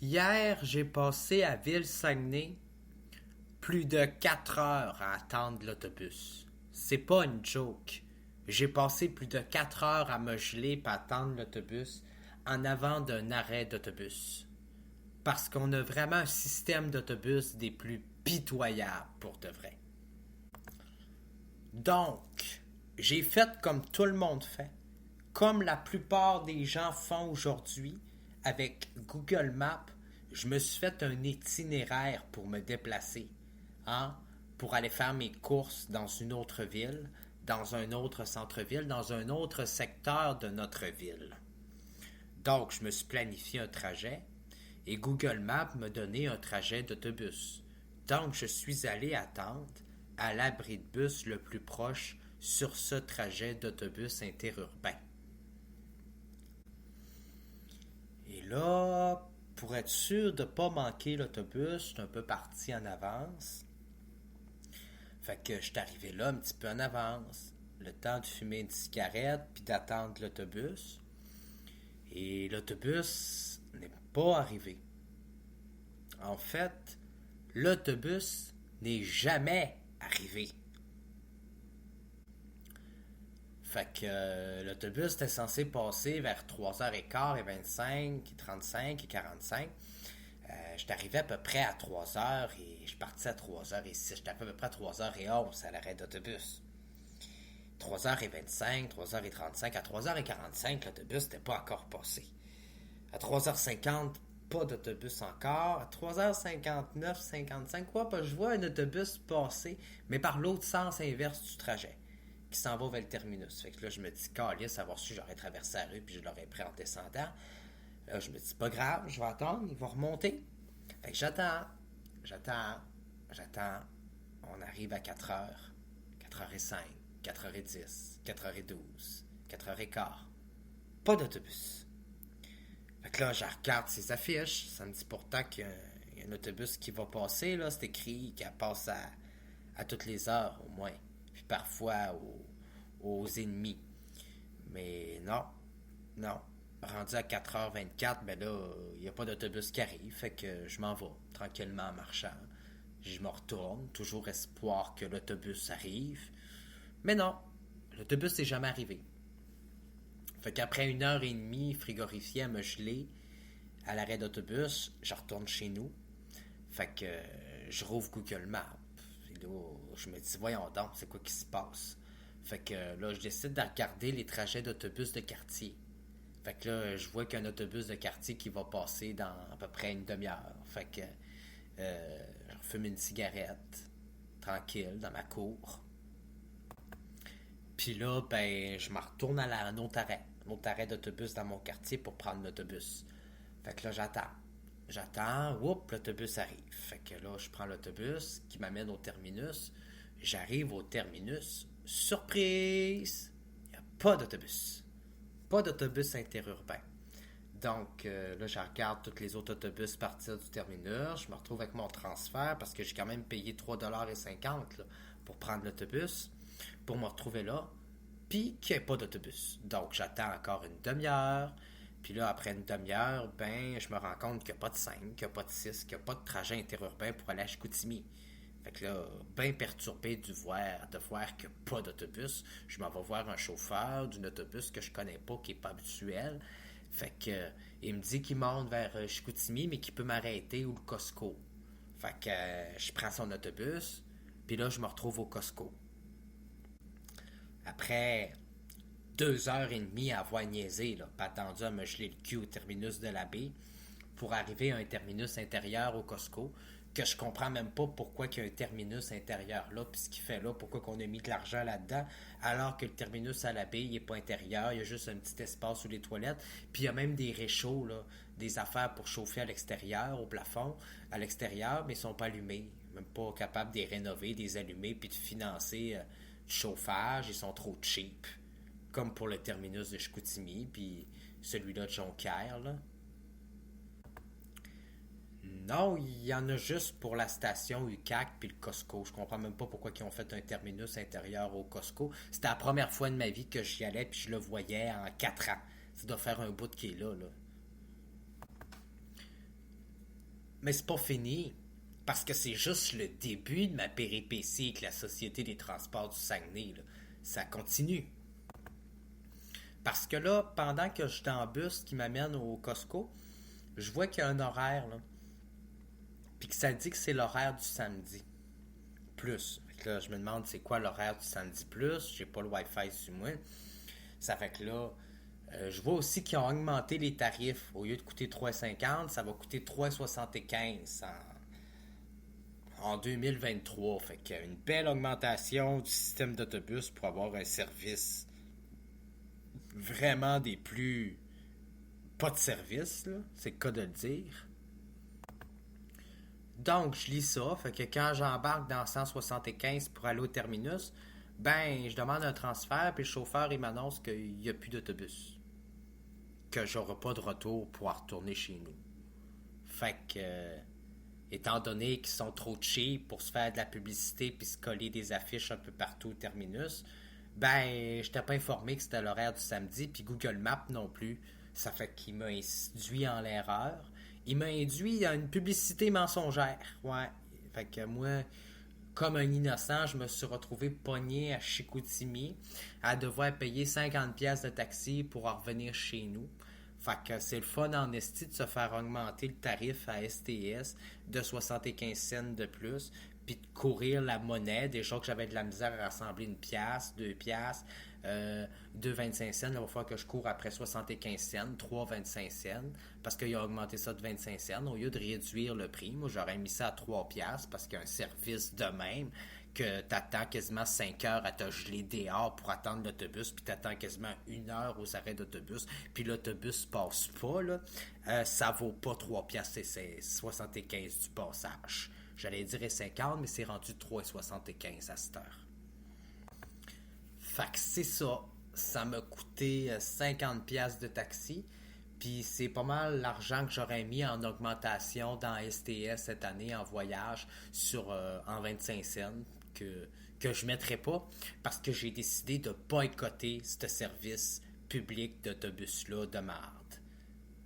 Hier, j'ai passé à Ville-Saguenay plus de 4 heures à attendre l'autobus. C'est pas une joke. J'ai passé plus de 4 heures à me geler pour attendre l'autobus en avant d'un arrêt d'autobus. Parce qu'on a vraiment un système d'autobus des plus pitoyables pour de vrai. Donc, j'ai fait comme tout le monde fait, comme la plupart des gens font aujourd'hui avec Google Maps. Je me suis fait un itinéraire pour me déplacer, hein, pour aller faire mes courses dans une autre ville, dans un autre centre-ville, dans un autre secteur de notre ville. Donc, je me suis planifié un trajet et Google Maps m'a donné un trajet d'autobus. Donc, je suis allé attendre à l'abri de bus le plus proche sur ce trajet d'autobus interurbain. Et là, pour être sûr de ne pas manquer l'autobus, je suis un peu parti en avance. Fait que je suis arrivé là un petit peu en avance. Le temps de fumer une cigarette puis d'attendre l'autobus. Et l'autobus n'est pas arrivé. En fait, l'autobus n'est jamais arrivé. Fait que l'autobus était censé passer vers 3h15 et 25, 35 et 45. J'étais arrivé à peu près à 3h et je suis parti à 3h06. J'étais arrivé à peu près à 3h11 à l'arrêt d'autobus. 3h25, 3h35, à 3h45, l'autobus n'était pas encore passé. À 3h50, pas d'autobus encore. À 3h59, 55, quoi, je vois un autobus passer, mais par l'autre sens inverse du trajet, qui s'en va vers le terminus. Fait que là, je me dis, calisse, savoir si j'aurais traversé la rue, puis je l'aurais pris en descendant. Là, je me dis, pas grave, je vais attendre, il va remonter. Fait que j'attends. On arrive à 4h, 4h05, 4h10, 4h12, 4h15. Pas d'autobus. Fait que là, je regarde ces affiches. Ça me dit pourtant qu'il y a un autobus qui va passer. Là, c'est écrit qu'elle passe à toutes les heures au moins. Puis parfois aux ennemis. Mais non, non. Rendu à 4h24, ben là, il n'y a pas d'autobus qui arrive. Fait que je m'en vais tranquillement en marchant. Je me retourne, toujours espoir que l'autobus arrive. Mais non, l'autobus n'est jamais arrivé. Fait qu'après 1h30 frigorifié à me geler à l'arrêt d'autobus, je retourne chez nous. Fait que je rouvre Google Maps. Et là, je me dis, voyons donc, c'est quoi qui se passe? Fait que là, je décide de regarder les trajets d'autobus de quartier. Fait que là, je vois qu'il y a un autobus de quartier qui va passer dans à peu près une demi-heure. Fait que je refume une cigarette, tranquille, dans ma cour. Puis là, ben, je me retourne à un autre arrêt d'autobus dans mon quartier pour prendre l'autobus. Fait que là, j'attends, oups, l'autobus arrive. Fait que là, je prends l'autobus qui m'amène au terminus. J'arrive au terminus. Surprise! Il n'y a pas d'autobus. Pas d'autobus interurbain. Donc là, je regarde tous les autres autobus partir du terminus. Je me retrouve avec mon transfert parce que j'ai quand même payé 3,50$ pour prendre l'autobus, pour me retrouver là, puis qu'il n'y ait pas d'autobus. Donc j'attends encore une demi-heure. Puis là, après une demi-heure, ben, je me rends compte qu'il n'y a pas de 5, qu'il n'y a pas de 6, qu'il n'y a pas de trajet interurbain pour aller à Chicoutimi. Fait que là, bien perturbé de voir qu'il n'y a pas d'autobus, je m'en vais voir un chauffeur d'un autobus que je connais pas, qui n'est pas habituel. Fait que il me dit qu'il monte vers Chicoutimi, mais qu'il peut m'arrêter ou le Costco. Fait que je prends son autobus, puis là, je me retrouve au Costco. Après 2h30 à avoir niaisé, là, pas attendu à me geler le cul au terminus de la baie pour arriver à un terminus intérieur au Costco, que je comprends même pas pourquoi il y a un terminus intérieur là, puis ce qu'il fait là, pourquoi qu'on a mis de l'argent là-dedans, alors que le terminus à la baie, il est pas intérieur, il y a juste un petit espace sous les toilettes, puis il y a même des réchauds, là, des affaires pour chauffer à l'extérieur, au plafond, à l'extérieur, mais ils sont pas allumés, même pas capables de les rénover, de les allumer, puis de financer du chauffage, ils sont trop cheap, comme pour le terminus de Chicoutimi, puis celui-là de Jonquière, là. Non, il y en a juste pour la station UQAC puis le Costco. Je comprends même pas pourquoi ils ont fait un terminus intérieur au Costco. C'était la première fois de ma vie que j'y allais puis je le voyais en 4 ans. Ça doit faire un bout qui est là, là. Mais c'est pas fini. Parce que c'est juste le début de ma péripétie avec la Société des transports du Saguenay, là. Ça continue. Parce que là, pendant que je suis en bus qui m'amène au Costco, je vois qu'il y a un horaire, là. Puis que ça dit que c'est l'horaire du samedi. Plus. Fait que là, je me demande c'est quoi l'horaire du samedi plus. J'ai pas le Wi-Fi sur moi. Ça fait que là, je vois aussi qu'ils ont augmenté les tarifs. Au lieu de coûter 3,50, ça va coûter 3,75 en 2023. Fait qu'il y a une belle augmentation du système d'autobus pour avoir un service vraiment des plus... Pas de service, là. C'est le cas de le dire. Donc, je lis ça. Fait que quand j'embarque dans 175 pour aller au terminus, ben, je demande un transfert, puis le chauffeur, il m'annonce qu'il n'y a plus d'autobus. Que j'aurai pas de retour pour retourner chez nous. Fait que, étant donné qu'ils sont trop cheap pour se faire de la publicité puis se coller des affiches un peu partout au terminus, ben, je t'ai pas informé que c'était l'horaire du samedi, puis Google Maps non plus. Ça fait qu'il m'a induit en l'erreur. Il m'a induit à une publicité mensongère. Ouais. Fait que moi, comme un innocent, je me suis retrouvé pogné à Chicoutimi à devoir payer 50 pièces de taxi pour en revenir chez nous. Fait que c'est le fun en esti de se faire augmenter le tarif à STS de 75 cents de plus, puis de courir la monnaie. Déjà que j'avais de la misère à rassembler une pièce, deux pièces, 2,25 cents. Là, il va falloir que je cours après 75 cents, 3,25 cents, parce qu'il a augmenté ça de 25 cents. Au lieu de réduire le prix, moi j'aurais mis ça à 3 pièces parce qu'il y a un service de même que t'attends quasiment 5 heures à te geler dehors pour attendre l'autobus, puis t'attends quasiment 1 heure aux arrêts d'autobus, puis l'autobus passe pas, là, ça vaut pas 3 piastres, c'est 75 du passage. J'allais dire 50, mais c'est rendu 3,75 à cette heure. Fait que c'est ça. Ça m'a coûté 50 piastres de taxi. Puis c'est pas mal l'argent que j'aurais mis en augmentation dans STS cette année en voyage en 25 cents que je ne mettrais pas parce que j'ai décidé de boycotter ce service public d'autobus-là de marde.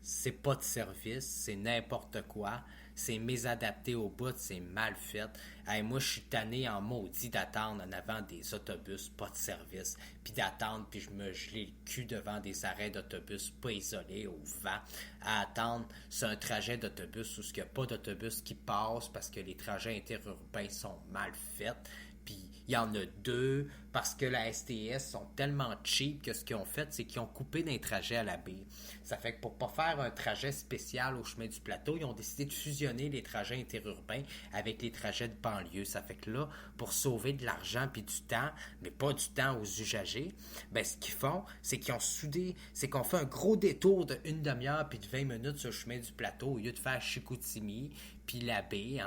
C'est pas de service, c'est n'importe quoi, c'est mésadapté au bout, c'est mal fait. Hey, moi, je suis tanné en maudit d'attendre en avant des autobus, pas de service, puis d'attendre, puis je me gelais le cul devant des arrêts d'autobus pas isolés au vent, à attendre sur un trajet d'autobus où il n'y a pas d'autobus qui passe parce que les trajets interurbains sont mal faits. Puis il y en a deux parce que la STS sont tellement cheap que ce qu'ils ont fait, c'est qu'ils ont coupé des trajets à la baie. Ça fait que pour pas faire un trajet spécial au chemin du plateau, ils ont décidé de fusionner les trajets interurbains avec les trajets de banlieue. Ça fait que là, pour sauver de l'argent puis du temps, mais pas du temps aux usagers, ben ce qu'ils font, c'est qu'ils ont soudé, c'est qu'on fait un gros détour de une demi-heure puis de 20 minutes sur le chemin du plateau au lieu de faire Chicoutimi puis la baie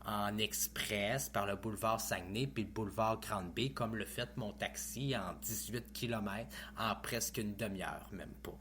en express par le boulevard Saguenay puis le boulevard Grande-Baie, comme le fait mon taxi en 18 km en presque une demi-heure, même pas.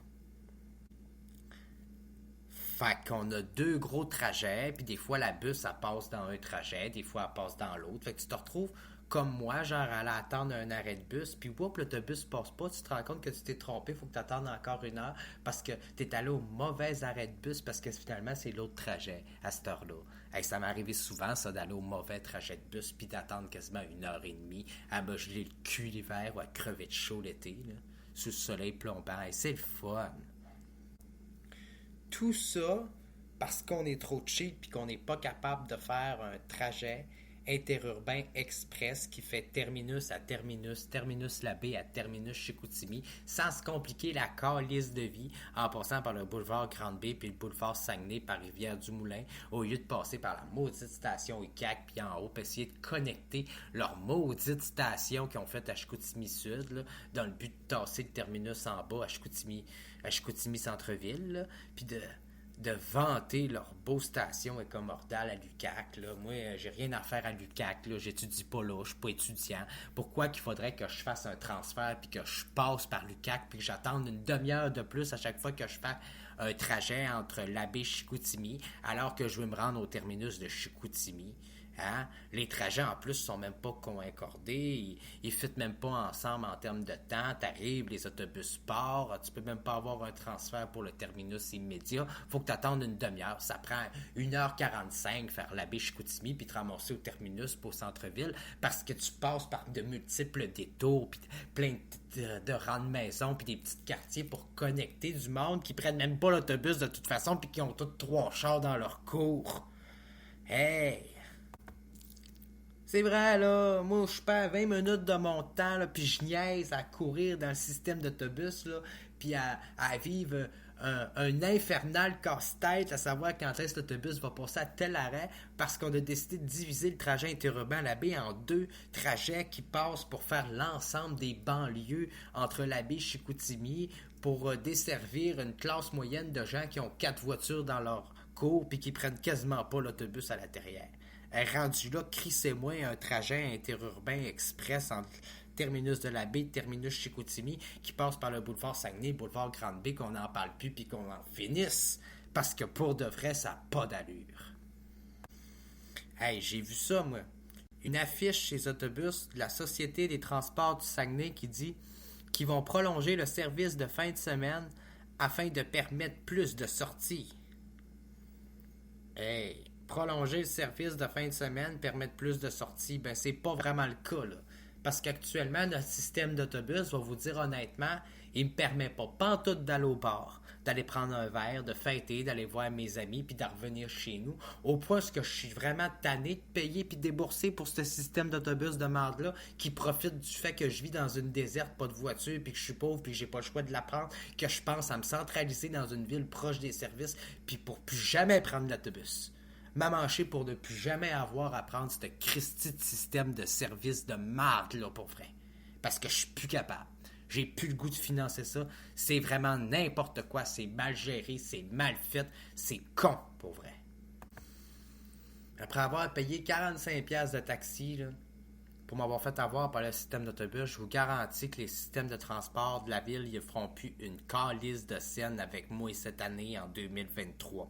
Fait qu'on a deux gros trajets, puis des fois la bus, elle passe dans un trajet, des fois elle passe dans l'autre. Fait que tu te retrouves comme moi, genre à aller attendre un arrêt de bus, puis whoop, l'autobus passe pas, tu te rends compte que tu t'es trompé, faut que tu attendes encore 1 heure parce que tu es allé au mauvais arrêt de bus parce que finalement c'est l'autre trajet à cette heure-là. Hey, ça m'est arrivé souvent ça d'aller au mauvais trajet de bus puis d'attendre quasiment 1 heure et demie à me geler le cul l'hiver ou à crever de chaud l'été, là, sous le soleil plombant. Hey, c'est le fun. Tout ça parce qu'on est trop cheap et qu'on n'est pas capable de faire un trajet interurbain express qui fait terminus à terminus, terminus la baie à terminus Chicoutimi, sans se compliquer la calice de vie en passant par le boulevard Grande-Baie puis le boulevard Saguenay par Rivière-du-Moulin, au lieu de passer par la maudite station UQAC puis en haut, puis essayer de connecter leur maudite station qu'ils ont faite à Chicoutimi-Sud, là, dans le but de tasser le terminus en bas à Chicoutimi Centre-Ville, puis de vanter leur beau station écomordale à l'UQAC. Là. Moi, j'ai rien à faire à l'UQAC. Là. J'étudie pas là, je suis pas étudiant. Pourquoi qu'il faudrait que je fasse un transfert puis que je passe par l'UQAC puis que j'attende une demi-heure de plus à chaque fois que je fais un trajet entre l'abbé Chicoutimi alors que je veux me rendre au terminus de Chicoutimi? Hein? Les trajets, en plus, sont même pas concordés. Ils ne fitent même pas ensemble en termes de temps. T'arrives, les autobus partent. Tu peux même pas avoir un transfert pour le terminus immédiat. Faut que tu attendes une demi-heure. Ça prend 1h45 faire la Baie-Chicoutimi puis te ramasser au terminus pour au centre-ville parce que tu passes par de multiples détours puis plein de rangs de maisons puis des petits quartiers pour connecter du monde qui prennent même pas l'autobus de toute façon puis qui ont tous 3 chars dans leur cours. Hey! C'est vrai, là, moi, je perds 20 minutes de mon temps, là, puis je niaise à courir dans le système d'autobus, là, puis à vivre un infernal casse-tête à savoir quand est-ce que l'autobus va passer à tel arrêt, parce qu'on a décidé de diviser le trajet interurbain à la baie en 2 trajets qui passent pour faire l'ensemble des banlieues entre la baie et Chicoutimi pour desservir une classe moyenne de gens qui ont 4 voitures dans leur cours puis qui prennent quasiment pas l'autobus à l'intérieur. Rendu là, crissez-moi un trajet interurbain express entre terminus de la baie et terminus Chicoutimi qui passe par le boulevard Saguenay, le boulevard Grande-Baie, qu'on n'en parle plus puis qu'on en finisse. Parce que pour de vrai, ça n'a pas d'allure. Hey, j'ai vu ça, moi. Une affiche chez les autobus de la Société des transports du Saguenay qui dit qu'ils vont prolonger le service de fin de semaine afin de permettre plus de sorties. Hey, prolonger le service de fin de semaine, permettre plus de sorties, ben c'est pas vraiment le cas, là. Parce qu'actuellement, notre système d'autobus, va vous dire honnêtement, il me permet pas pantoute d'aller au bar, d'aller prendre un verre, de fêter, d'aller voir mes amis, puis de revenir chez nous, au point que je suis vraiment tanné de payer puis de débourser pour ce système d'autobus de merde-là, qui profite du fait que je vis dans une déserte, pas de voiture, puis que je suis pauvre, puis que j'ai pas le choix de la prendre, que je pense à me centraliser dans une ville proche des services, puis pour plus jamais prendre l'autobus. M'amancher pour ne plus jamais avoir à prendre ce Christi de système de service de marde, là, pour vrai. Parce que je suis plus capable. J'ai plus le goût de financer ça. C'est vraiment n'importe quoi. C'est mal géré, c'est mal fait, c'est con, pour vrai. Après avoir payé 45$ de taxi, là, pour m'avoir fait avoir par le système d'autobus, je vous garantis que les systèmes de transport de la ville ne feront plus une calice de scène avec moi cette année en 2023.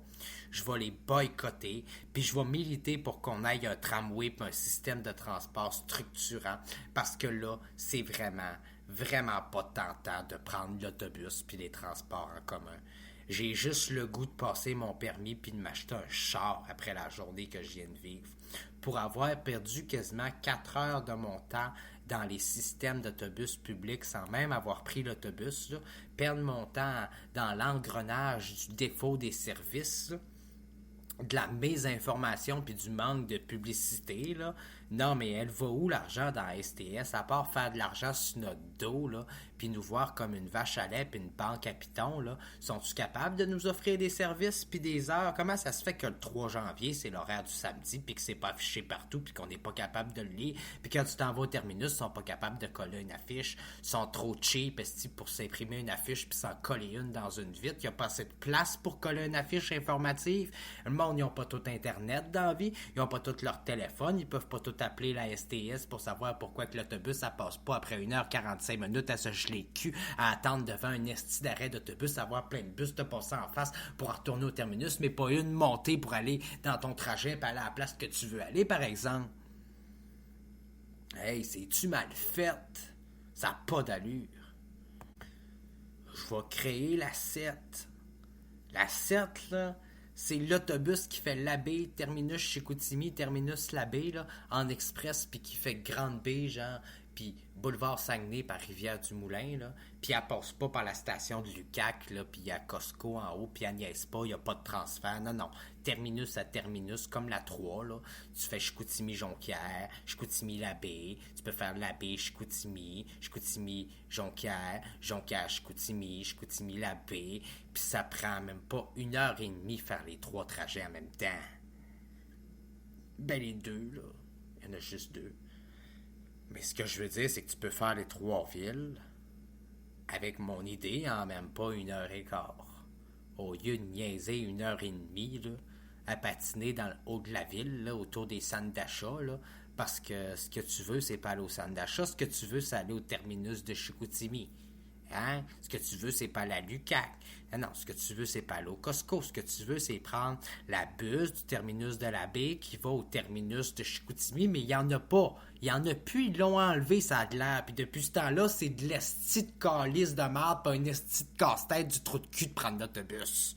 Je vais les boycotter, puis je vais militer pour qu'on aille un tramway et un système de transport structurant, parce que là, c'est vraiment pas tentant de prendre l'autobus puis les transports en commun. J'ai juste le goût de passer mon permis puis de m'acheter un char après la journée que je viens de vivre. Pour avoir perdu quasiment 4 heures de mon temps dans les systèmes d'autobus publics sans même avoir pris l'autobus, là, perdre mon temps dans l'engrenage du défaut des services, là, de la mésinformation puis du manque de publicité, là. Non, mais elle va où l'argent dans STS, à part faire de l'argent sur notre dos, là, puis nous voir comme une vache à lait puis une banque à pitons, là? Sont-tu capables de nous offrir des services puis des heures? Comment ça se fait que le 3 janvier, c'est l'horaire du samedi puis que c'est pas affiché partout puis qu'on n'est pas capable de le lire? Puis quand tu t'en vas au terminus, ils sont pas capables de coller une affiche, ils sont trop cheap pour s'imprimer une affiche puis s'en coller une dans une vitre. Il n'y a pas assez de place pour coller une affiche informative. Le monde, ils n'ont pas tout Internet dans la vie, ils n'ont pas tout leur téléphone, ils peuvent pas tout appeler la STS pour savoir pourquoi que l'autobus, ça passe pas après 1h45 minutes à se geler le cul, à attendre devant un esti d'arrêt d'autobus, à voir plein de bus te passer en face pour retourner au terminus, mais pas une montée pour aller dans ton trajet et aller à la place que tu veux aller, par exemple. Hey, c'est-tu mal fait? Ça n'a pas d'allure. Je vais créer la 7. La 7, là, c'est l'autobus qui fait l'abbé, terminus Chicoutimi, terminus l'abbé, là, en express, puis qui fait Grande Baie, genre, puis boulevard Saguenay par Rivière-du-Moulin, là, puis elle passe pas par la station de Lucac, là, puis il y a Costco en haut, puis elle niaise pas, il n'y a pas de transfert, non, terminus à terminus, comme la 3, là, tu fais Chicoutimi-Jonquière, Chicoutimi-Labbé, tu peux faire Labbé-Chicoutimi, Chicoutimi-Jonquière, Jonquière-Chicoutimi, Chicoutimi-Labbé, puis ça prend même pas 1h30 faire les 3 trajets en même temps. Ben les 2, là, il y en a juste 2. Mais ce que je veux dire, c'est que tu peux faire les 3 villes avec mon idée en même pas 1h15. Au lieu de niaiser 1h30 là, à patiner dans le haut de la ville, là, autour des centres d'achat, là, parce que ce que tu veux, c'est pas aller au centre d'achat. Ce que tu veux, c'est aller au terminus de Chicoutimi. Hein? Ce que tu veux, c'est pas la Lucac. Ah non, ce que tu veux, c'est pas aller au Costco. Ce que tu veux, c'est prendre la bus du terminus de la baie qui va au terminus de Chicoutimi, mais il y en a pas. Il y en a plus, ils l'ont enlevé, ça a de l'air. Puis depuis ce temps-là, c'est de l'esti de calice de marde, pas une esti de casse-tête du trou de cul de prendre l'autobus.